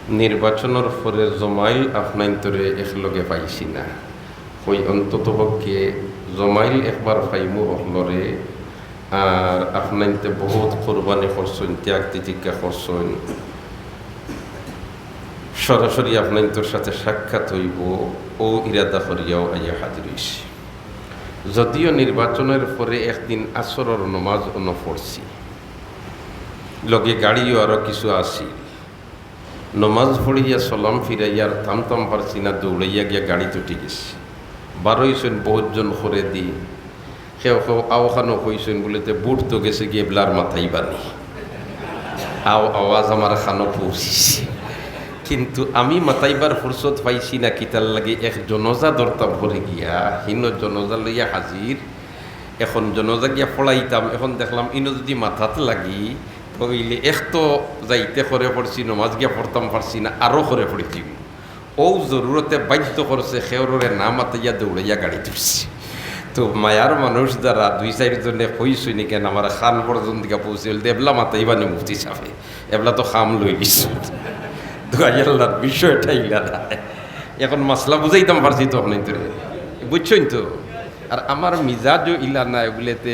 নির্বাচনের পরে জমাইল আপনাইন্তরে একলগে পাইছি না ওই অন্তত পক্ষে জমাইল একবার পাইমু অহলরে আর আপনাইতে বহুত কোরবানি করছেন ত্যাগ তিতিক্ষা করছেন সরাসরি আপনাইন্তর সাথে সাক্ষাৎ হইব ও ইরাদা করিয়াও আইয়া হাজির হইছি। যদিও নির্বাচনের পরে একদিন আসরের নমাজ পড়ছি, লগে গাড়িও আরও কিছু আসি, নমাজ পড়িয়া সলাম ফিরাইয়ার থামতাম পারছি না, দৌড়াইয়া গিয়া গাড়ি উঠে গেছি। বারোইছেন বহুতজন করে দি কেউ কেউ আওখানো হইছেন বলেতে বুট তো গেছে গিয়ে ব্লার মাথায় বানি আওয়াজ আমার খানো পৌঁছিছি, কিন্তু আমি মাতাইবার ফুরসত পাইছি না। কিতার লাগে এক জনজা দরতা ভরে গিয়া হিন জনজা লইয়া হাজির। এখন জনজা গিয়া পড়াইতাম, এখন দেখলাম ইনো যদি মাথাত লাগি তইলে এক তো যাইতে করে পড়ছি, নমাজ গিয়া পড়তাম পারছি না, আরও করে পড়েছি। ও জরুরতে বাধ্য করছে খেওরে না মাতাইয়া দৌড়াইয়া গাড়ি তুলছি। তো মায়ার মানুষ দ্বারা দুই চারজনে কইসই নি কেন আমার খান পর্যন্ত দিকে পৌঁছিল, এবলা মাতাইবানি মুফতি সাফে এবলা তো খাম লই গেছে। আল্লাহর বিষয়টা ইলা না, এখন মাসলা বুঝাইতাম পারছি তো আপনার বুঝছেন তো। আর আমার মিজাজও ইলা নাই বলেতে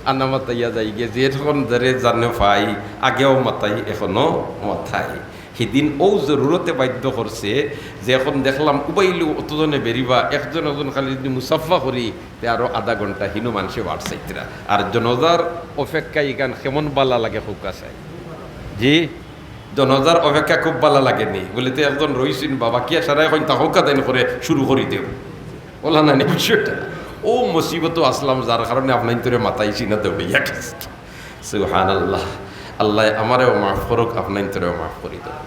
আনা মাতাইয়া যাই গে যে তখন যারে জানে পাই আগেও মাতাই এখনো মাথায়। সেদিন ও জরুরতে বাধ্য করছে যে এখন দেখলাম উবাইলু অতজনে বেরিবা, একজন খালি যদি মুসাফা করি তে আরও আধা ঘন্টা হিনু মানুষে বাড়ছাইতরা। আর জনজার অপেক্ষা ইগান কেমন বালা লাগে খুব কাছে জি জনজার অপেক্ষা খুব ভালো লাগেনি বলে তো একজন রইছেন বাবা কি সারা এখন তাহকা দেন করে শুরু করি দেব বলা না বিষয়টা। ও মুসিবত আসলাম যার কারণে আপনার তোরে মাতাইছি না দৌড়িয়া গেছে। সুবহানাল্লাহ। আল্লাহ আমারেও মাফ করুক, আপনার তোরেও মাফ করি দেব।